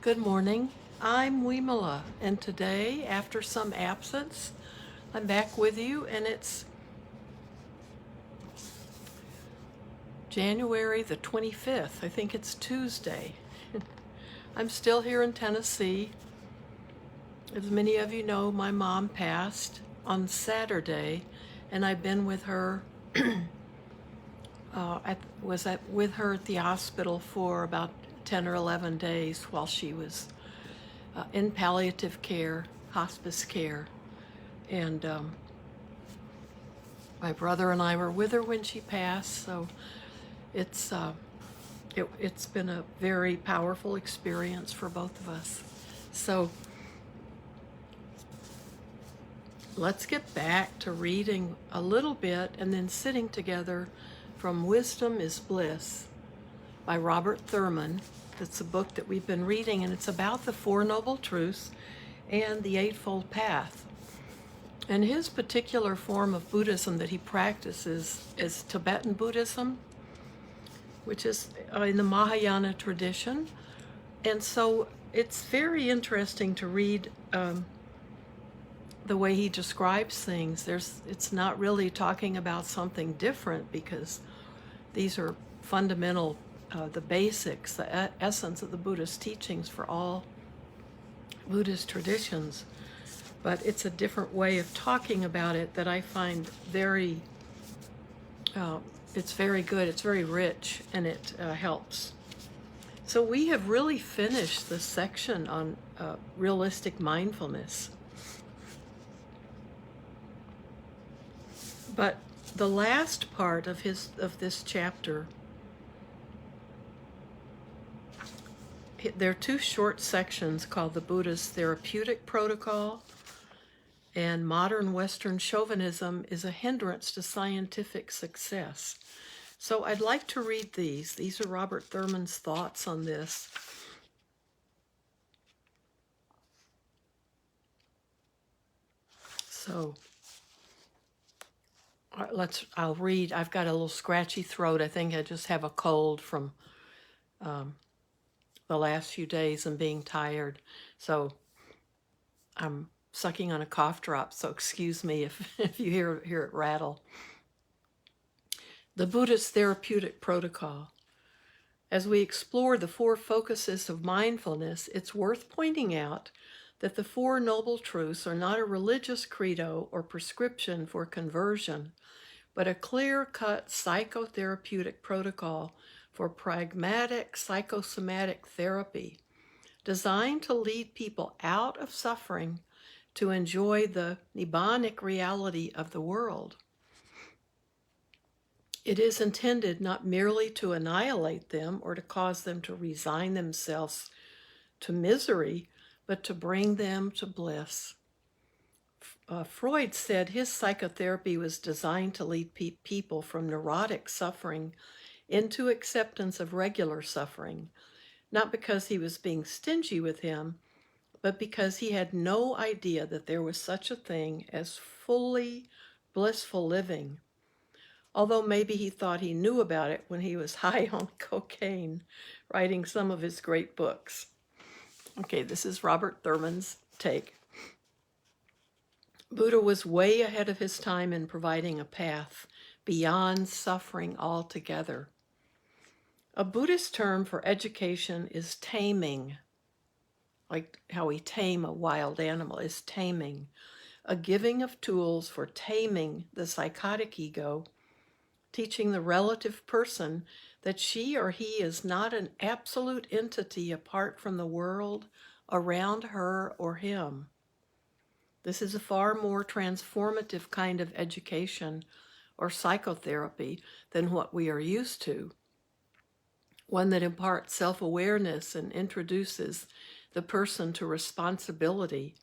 Good morning. I'm Wimala, and today, after some absence, I'm back with you, and it's January the 25th. I think it's Tuesday. I'm still here in Tennessee. As many of you know, my mom passed on Saturday, and I've been with her. With her at the hospital for about 10 or 11 days while she was in palliative care, hospice care. And my brother and I were with her when she passed, so it's been a very powerful experience for both of us. So let's get back to reading a little bit and then sitting together from Wisdom is Bliss by Robert Thurman. It's a book that we've been reading, and it's about the Four Noble Truths and the Eightfold Path. And his particular form of Buddhism that he practices is Tibetan Buddhism, which is in the Mahayana tradition. And so it's very interesting to read the way he describes things. It's not really talking about something different, because these are fundamental, the basics, the essence of the Buddhist teachings for all Buddhist traditions. But it's a different way of talking about it that I find it's very good, it's very rich, and it helps. So we have really finished the section on realistic mindfulness. But the last part of this chapter, there are two short sections called the Buddha's Therapeutic Protocol and Modern Western Chauvinism is a Hindrance to Scientific Success. So I'd like to read these. These are Robert Thurman's thoughts on this. So I'll read. I've got a little scratchy throat. I think I just have a cold from the last few days and being tired. So I'm sucking on a cough drop, so excuse me if you hear it rattle. The Buddha's Therapeutic Protocol. As we explore the four focuses of mindfulness, it's worth pointing out that the Four Noble Truths are not a religious credo or prescription for conversion, but a clear-cut psychotherapeutic protocol for pragmatic psychosomatic therapy, designed to lead people out of suffering to enjoy the nibbanic reality of the world. It is intended not merely to annihilate them or to cause them to resign themselves to misery, but to bring them to bliss. Freud said his psychotherapy was designed to lead people from neurotic suffering into acceptance of regular suffering, not because he was being stingy with him, but because he had no idea that there was such a thing as fully blissful living, although maybe he thought he knew about it when he was high on cocaine, writing some of his great books. Okay, this is Robert Thurman's take. Buddha was way ahead of his time in providing a path beyond suffering altogether. A Buddhist term for education is taming, like how we tame a wild animal is taming, a giving of tools for taming the psychotic ego, teaching the relative person that she or he is not an absolute entity apart from the world around her or him. This is a far more transformative kind of education or psychotherapy than what we are used to, one that imparts self-awareness and introduces the person to responsibility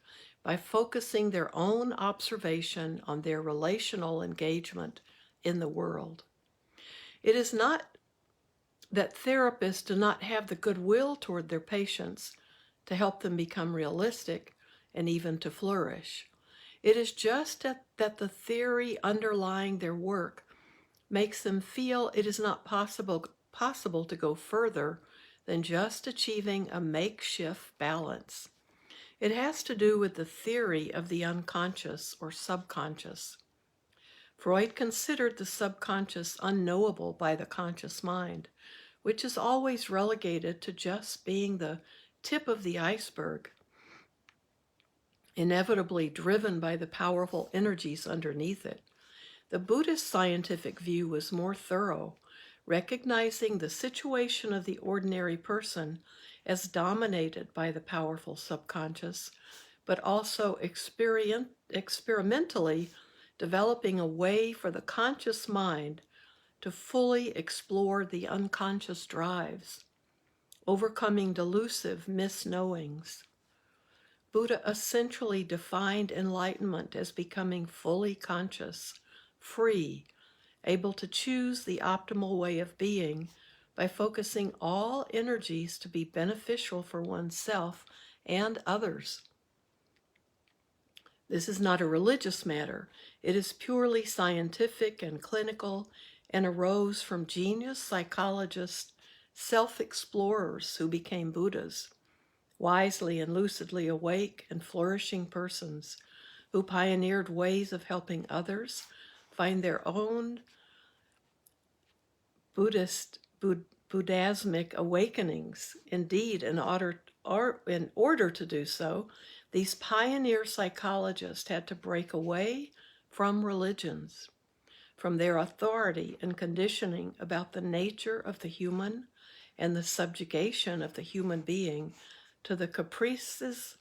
by focusing their own observation on their relational engagement in the world. It is not that therapists do not have the goodwill toward their patients to help them become realistic and even to flourish. It is just that the theory underlying their work makes them feel it is not possible to go further than just achieving a makeshift balance. It has to do with the theory of the unconscious or subconscious. Freud considered the subconscious unknowable by the conscious mind, which is always relegated to just being the tip of the iceberg, inevitably driven by the powerful energies underneath it. The Buddhist scientific view was more thorough, recognizing the situation of the ordinary person as dominated by the powerful subconscious, but also experimentally developing a way for the conscious mind to fully explore the unconscious drives, overcoming delusive misknowings. Buddha essentially defined enlightenment as becoming fully conscious, free, able to choose the optimal way of being by focusing all energies to be beneficial for oneself and others. This is not a religious matter. It is purely scientific and clinical and arose from genius psychologists, self-explorers who became Buddhas, wisely and lucidly awake and flourishing persons who pioneered ways of helping others find their own Buddhismic awakenings. Indeed, in order to do so, these pioneer psychologists had to break away from religions, from their authority and conditioning about the nature of the human and the subjugation of the human being to the caprices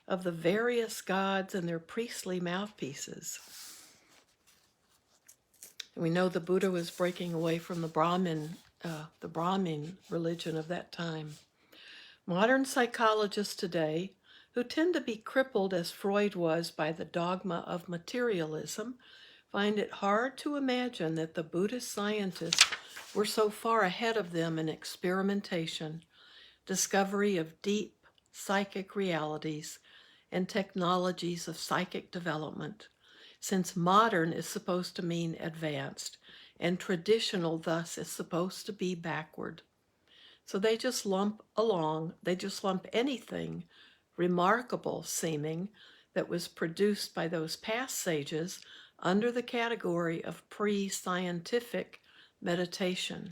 of the various gods and their priestly mouthpieces. We know the Buddha was breaking away from the Brahmin religion of that time. Modern psychologists today, who tend to be crippled as Freud was by the dogma of materialism, find it hard to imagine that the Buddhist scientists were so far ahead of them in experimentation, discovery of deep psychic realities, and technologies of psychic development, since modern is supposed to mean advanced, and traditional thus is supposed to be backward. So they just lump anything remarkable seeming that was produced by those past sages under the category of pre-scientific meditation.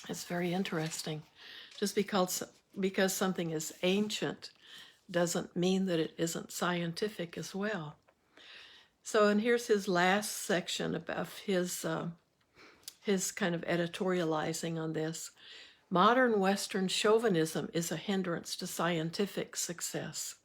It's very interesting. Just because something is ancient doesn't mean that it isn't scientific as well. So, and here's his last section about his kind of editorializing on this. Modern Western chauvinism is a hindrance to scientific success.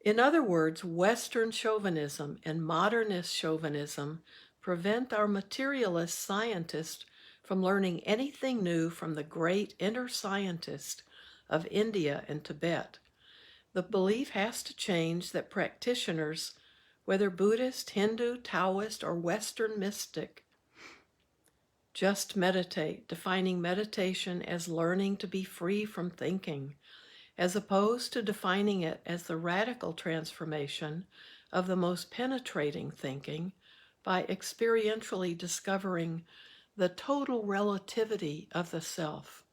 In other words, Western chauvinism and modernist chauvinism prevent our materialist scientists from learning anything new from the great inner scientists of India and Tibet. The belief has to change that practitioners, whether Buddhist, Hindu, Taoist, or Western mystic, just meditate, defining meditation as learning to be free from thinking, as opposed to defining it as the radical transformation of the most penetrating thinking by experientially discovering the total relativity of the self.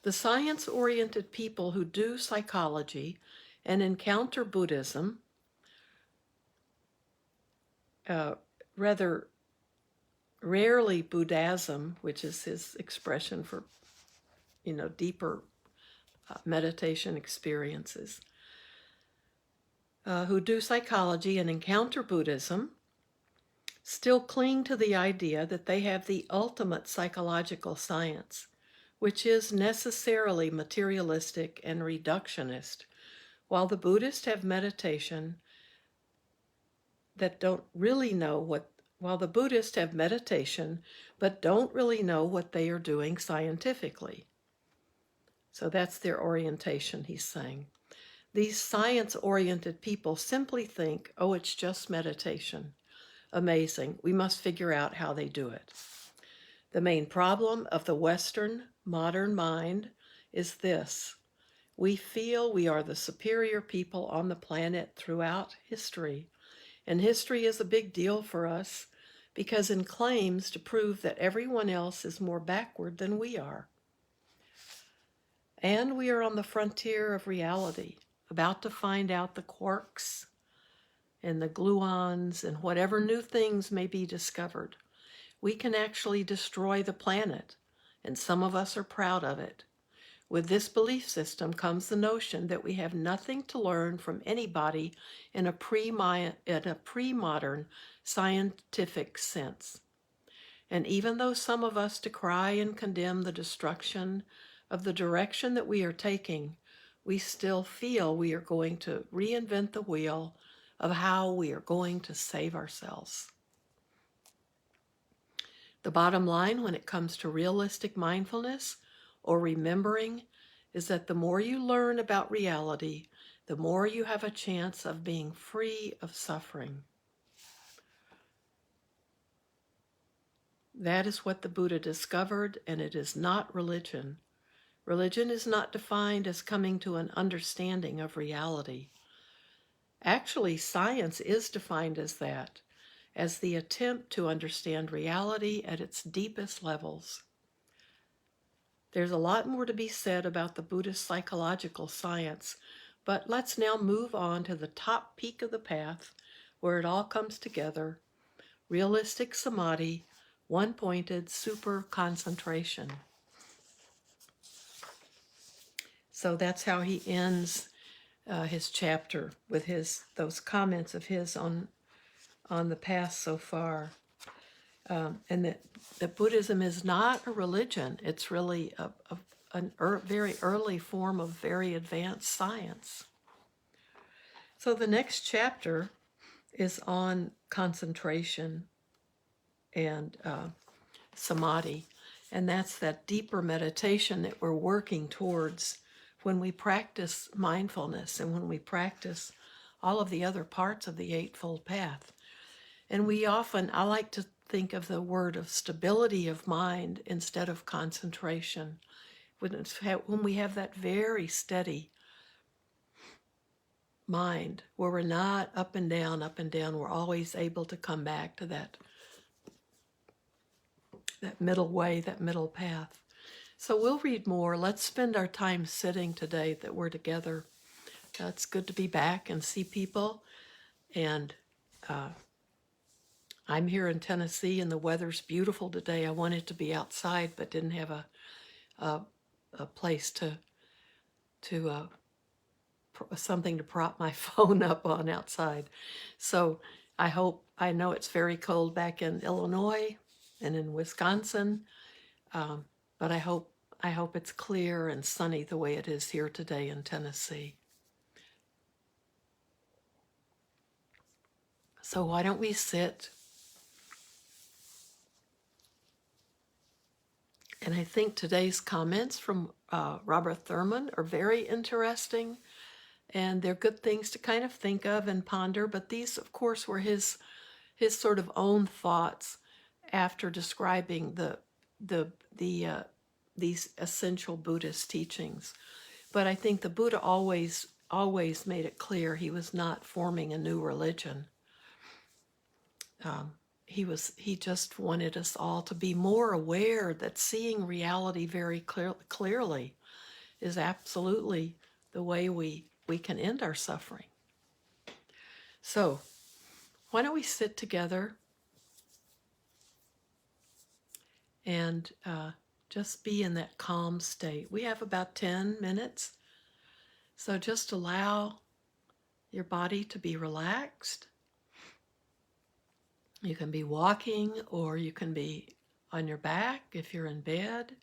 The science-oriented people who do psychology and encounter Buddhism, rather rarely Buddhism, which is his expression for, deeper meditation experiences, who do psychology and encounter Buddhism, still cling to the idea that they have the ultimate psychological science, which is necessarily materialistic and reductionist, while the Buddhists have meditation that don't really know what while the Buddhists have meditation, but don't really know what they are doing scientifically. So that's their orientation, he's saying. These science-oriented people simply think, oh, it's just meditation. Amazing. We must figure out how they do it. The main problem of the Western modern mind is this. We feel we are the superior people on the planet throughout history. And history is a big deal for us because it claims to prove that everyone else is more backward than we are. And we are on the frontier of reality, about to find out the quarks and the gluons and whatever new things may be discovered. We can actually destroy the planet, and some of us are proud of it. With this belief system comes the notion that we have nothing to learn from anybody in a pre-modern scientific sense. And even though some of us decry and condemn the destruction of the direction that we are taking, we still feel we are going to reinvent the wheel of how we are going to save ourselves. The bottom line when it comes to realistic mindfulness or remembering is that the more you learn about reality, the more you have a chance of being free of suffering. That is what the Buddha discovered, and it is not religion. Religion is not defined as coming to an understanding of reality. Actually, science is defined as that, as the attempt to understand reality at its deepest levels. There's a lot more to be said about the Buddhist psychological science, but let's now move on to the top peak of the path, where it all comes together: realistic samadhi, one-pointed super concentration. So that's how he ends his chapter, with those comments of his on the path so far. And that Buddhism is not a religion. It's really a very early form of very advanced science. So the next chapter is on concentration and samadhi. And that's that deeper meditation that we're working towards when we practice mindfulness and when we practice all of the other parts of the Eightfold Path. And I like to think of the word of stability of mind instead of concentration. When we have that very steady mind, where we're not up and down, we're always able to come back to that middle way, that middle path. So we'll read more. Let's spend our time sitting today that we're together. It's good to be back and see people. And I'm here in Tennessee, and the weather's beautiful today. I wanted to be outside, but didn't have a place to something to prop my phone up on outside. So I know it's very cold back in Illinois and in Wisconsin, but I hope it's clear and sunny the way it is here today in Tennessee. So why don't we sit? And I think today's comments from Robert Thurman are very interesting, and they're good things to kind of think of and ponder. But these, of course, were his sort of own thoughts after describing these essential Buddhist teachings. But I think the Buddha always made it clear he was not forming a new religion. He just wanted us all to be more aware that seeing reality very clearly is absolutely the way we can end our suffering. So, why don't we sit together and just be in that calm state. We have about 10 minutes, so just allow your body to be relaxed. You can be walking, or you can be on your back if you're in bed.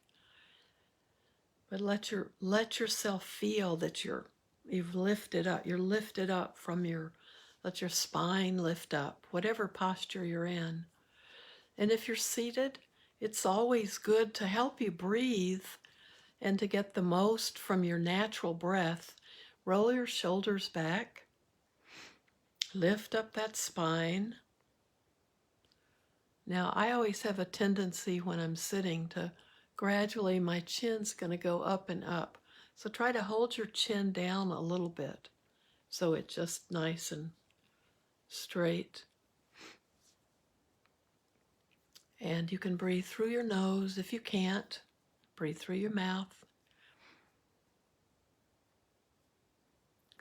But let yourself feel that you've lifted up. You're lifted up let your spine lift up, whatever posture you're in. And if you're seated, it's always good to help you breathe and to get the most from your natural breath. Roll your shoulders back. Lift up that spine. Now, I always have a tendency when I'm sitting to gradually, my chin's going to go up and up. So try to hold your chin down a little bit so it's just nice and straight. And you can breathe through your nose. If you can't, breathe through your mouth.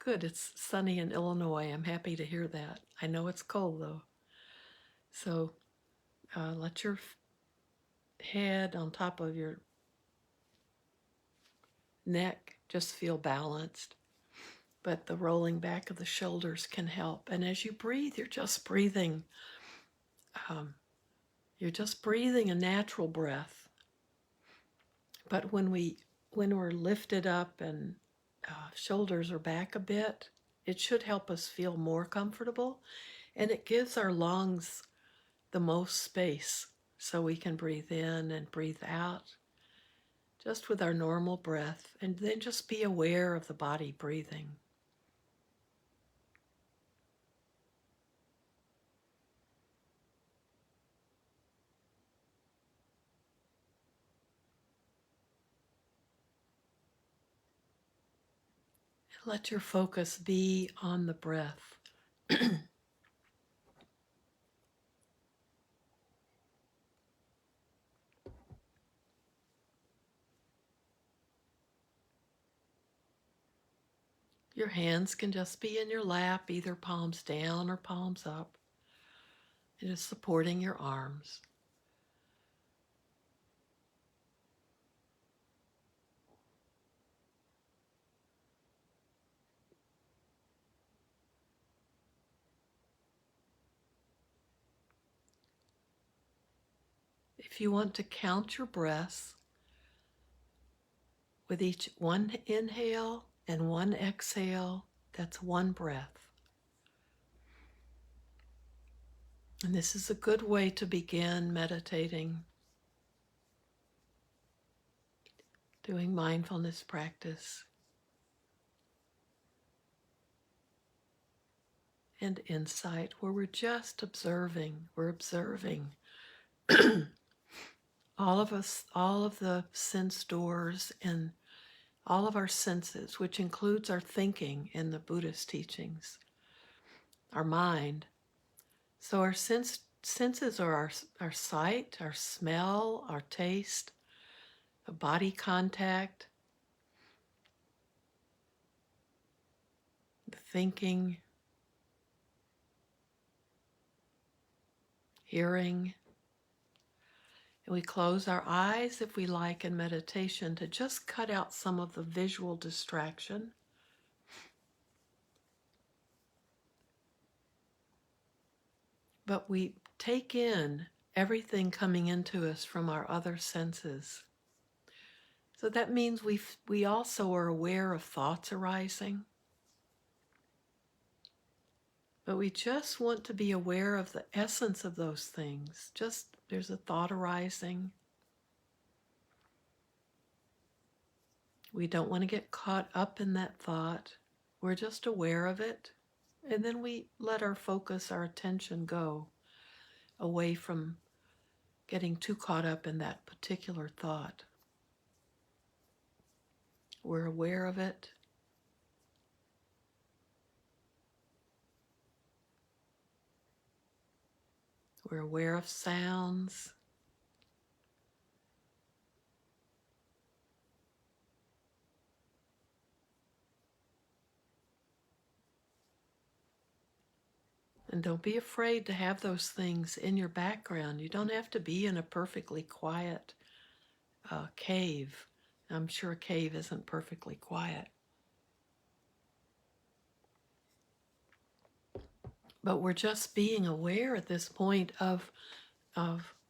Good, it's sunny in Illinois. I'm happy to hear that. I know it's cold though. So let your head on top of your neck just feel balanced. But the rolling back of the shoulders can help. And as you breathe, you're just breathing. You're just breathing a natural breath. But when we're lifted up and shoulders are back a bit, it should help us feel more comfortable, and it gives our lungs the most space so we can breathe in and breathe out just with our normal breath, and then just be aware of the body breathing. Let your focus be on the breath. Your hands can just be in your lap, either palms down or palms up, and just supporting your arms. If you want to count your breaths, with each one inhale and one exhale, that's one breath. And this is a good way to begin meditating, doing mindfulness practice and insight, where we're just observing. We're observing all of us, all of the sense doors and all of our senses, which includes our thinking in the Buddhist teachings, our mind. So our senses are our sight, our smell, our taste, the body contact, the thinking, hearing. And we close our eyes if we like in meditation to just cut out some of the visual distraction. But we take in everything coming into us from our other senses. So that means we also are aware of thoughts arising. But we just want to be aware of the essence of those things. Just there's a thought arising. We don't want to get caught up in that thought. We're just aware of it. And then we let our focus, our attention go away from getting too caught up in that particular thought. We're aware of it. We're aware of sounds. And don't be afraid to have those things in your background. You don't have to be in a perfectly quiet cave. I'm sure a cave isn't perfectly quiet. But we're just being aware at this point of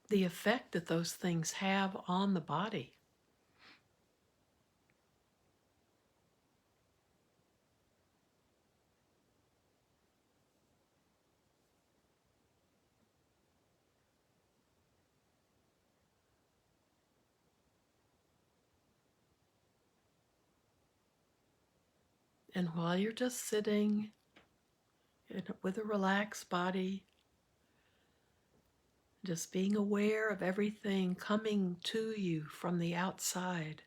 the effect that those things have on the body. And while you're just sitting with a relaxed body, just being aware of everything coming to you from the outside,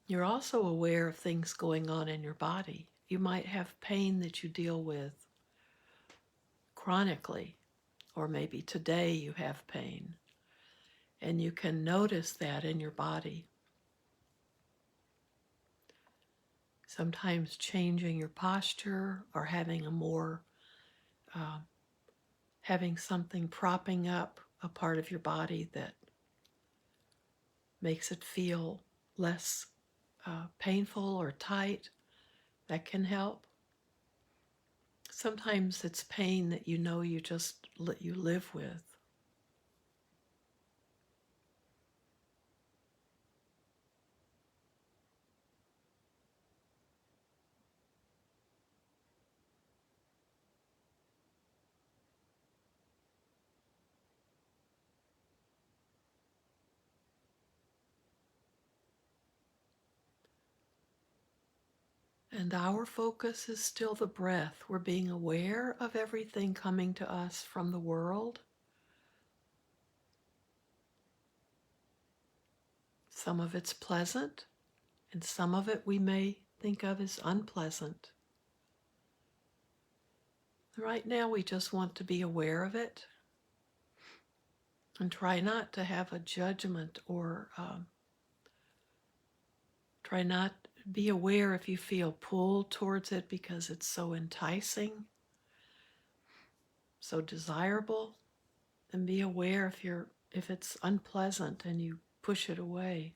you're also aware of things going on in your body. You might have pain that you deal with chronically, or maybe today you have pain. And you can notice that in your body. Sometimes changing your posture or having having something propping up a part of your body that makes it feel less painful or tight, that can help. Sometimes it's pain that you know you live with. And our focus is still the breath. We're being aware of everything coming to us from the world. Some of it's pleasant, and some of it we may think of as unpleasant. Right now, we just want to be aware of it and try not to have a judgment or try not be aware if you feel pulled towards it because it's so enticing, so desirable, and be aware if it's unpleasant and you push it away.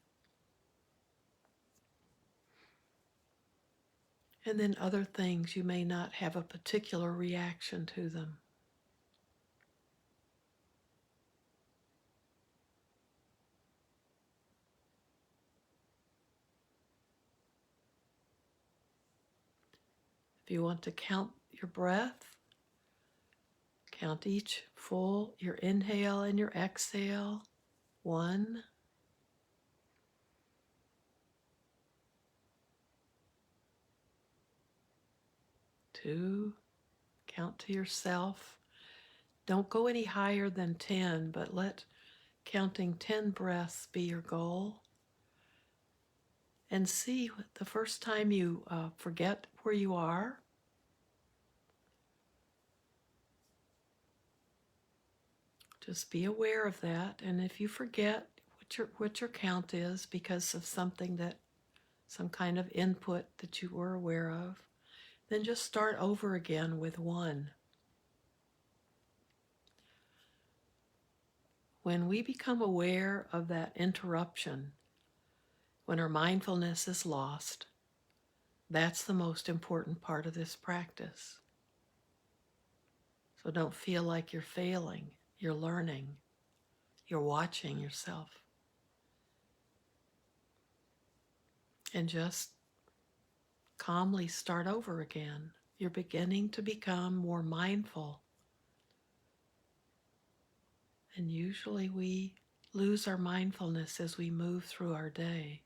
And then other things, you may not have a particular reaction to them. If you want to count your breath, count each your inhale and your exhale. 1, 2, count to yourself. Don't go any higher than 10, but let counting 10 breaths be your goal. And see the first time you forget where you are, just be aware of that. And if you forget what your count is because of some kind of input that you were aware of, then just start over again with 1. When we become aware of that interruption, when our mindfulness is lost, that's the most important part of this practice. So don't feel like you're failing, you're learning, you're watching yourself. And just calmly start over again. You're beginning to become more mindful. And usually we lose our mindfulness as we move through our day.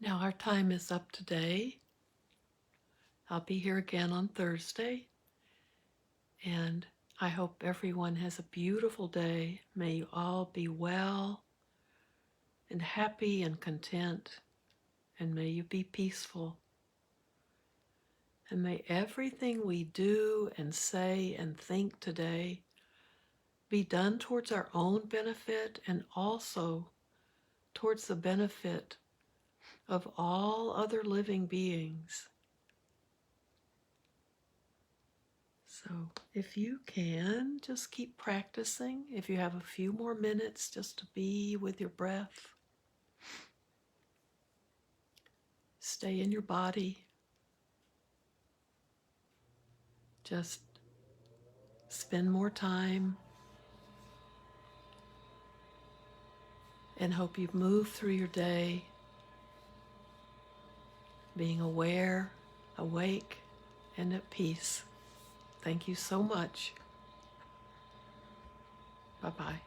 Now our time is up today. I'll be here again on Thursday. And I hope everyone has a beautiful day. May you all be well and happy and content. And may you be peaceful. And may everything we do and say and think today be done towards our own benefit and also towards the benefit of all other living beings. So if you can, just keep practicing. If you have a few more minutes just to be with your breath, stay in your body. Just spend more time and hope you move through your day being aware, awake, and at peace. Thank you so much. Bye-bye.